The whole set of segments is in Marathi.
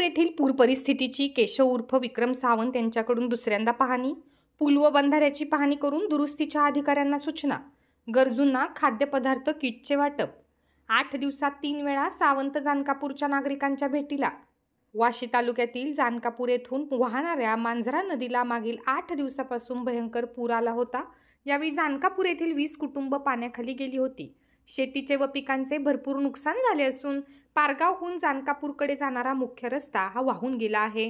येथील पूर परिस्थितीची केशव उर्फ विक्रम सावंत यांच्याकडून दुसऱ्यांदा पाहणी, पूल व बंधाऱ्याची पाहणी करून दुरुस्तीच्या अधिकाऱ्यांना सूचना, गरजूंना खाद्यपदार्थ किटचे वाटप। 8 दिवसात 3 वेळा सावंत जानकापूरच्या नागरिकांच्या भेटीला। वाशी तालुक्यातील जानकापूर येथून वाहणाऱ्या मांजरा नदीला मागील 8 दिवसापासून भयंकर पूर आला होता। यावेळी जानकापूर येथील 20 कुटुंब पाण्याखाली गेली होती। शेतीचे व पिकांचे भरपूर नुकसान झाले असून पारगावहून जानकापूरकडे जाणारा मुख्य रस्ता हा वाहून गेला आहे।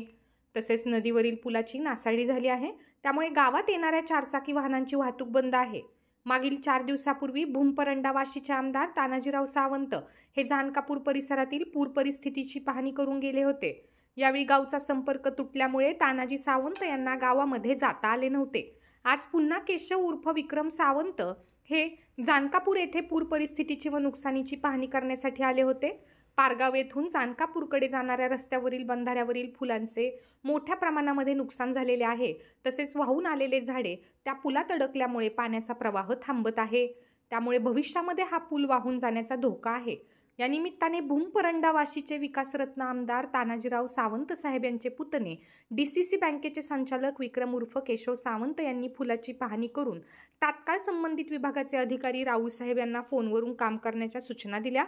तसेच नदीवरील पुलाची नासाडी झाली आहे, त्यामुळे गावात येणाऱ्या चारचाकी वाहनांची वाहतूक बंद आहे। मागील 4 दिवसापूर्वी भूमपरंडा वाशीचे आमदार तानाजीराव सावंत हे जानकापूर परिसरातील पूर परिस्थितीची पाहणी करून गेले होते। यावेळी गावचा संपर्क तुटल्यामुळे तानाजी सावंत यांना गावामध्ये जाता आले नव्हते। आज पुन्हा केशव उर्फ विक्रम सावंत हे जानकापूर येथे पूर परिस्थितीची व नुकसानीची पाहणी करण्यासाठी आले होते। पारगाव येथून जानकापूरकडे जाणाऱ्या रस्त्यावरील बंधाऱ्यावरील फुलांचे मोठ्या प्रमाणामध्ये नुकसान झालेले आहे। तसेच वाहून आलेले झाडे त्या पुलात अडकल्यामुळे पाण्याचा प्रवाह थांबत आहे, त्यामुळे भविष्यामध्ये हा पूल वाहून जाण्याचा धोका आहे। या निमित्ताने भूमपरंडा वाशीचे विकासरत्न आमदार तानाजीराव सावंत साहेब यांचे पुतणे DCC बँकेचे संचालक विक्रम उर्फ केशव सावंत यांनी फुलाची पाहणी करून तात्काळ संबंधित विभागाचे अधिकारी राऊळ साहेब यांना फोनवरून काम करण्याच्या सूचना दिल्या।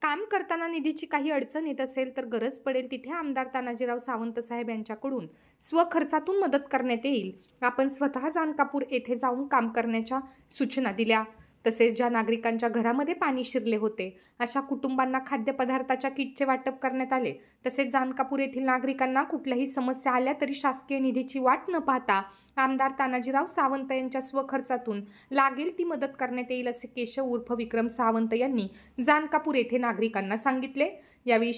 काम करताना निधीची काही अडचण येत असेल तर गरज पडेल तिथे आमदार तानाजीराव सावंत साहेब यांच्याकडून स्वखर्चातून मदत करण्यात येईल। आपण स्वतः जानकापूर येथे जाऊन काम करण्याच्या सूचना दिल्या। तसेच ज्या नागरिकांच्या घरामध्ये पाणी शिरले होते अशा कुटुंबांना खाद्यपदार्थाच्या किटचे वाटप करण्यात आले। तसेच जानकापूर येथील नागरिकांना कुठल्याही समस्या आल्या तरी शासकीय निधीची वाट न पाहता आमदार तानाजीराव सावंत यांच्या स्वखर्चातून लागेल ती मदत करण्यात येईल असे केशव उर्फ विक्रम सावंत यांनी जानकापूर येथे नागरिकांना सांगितले। यावेळी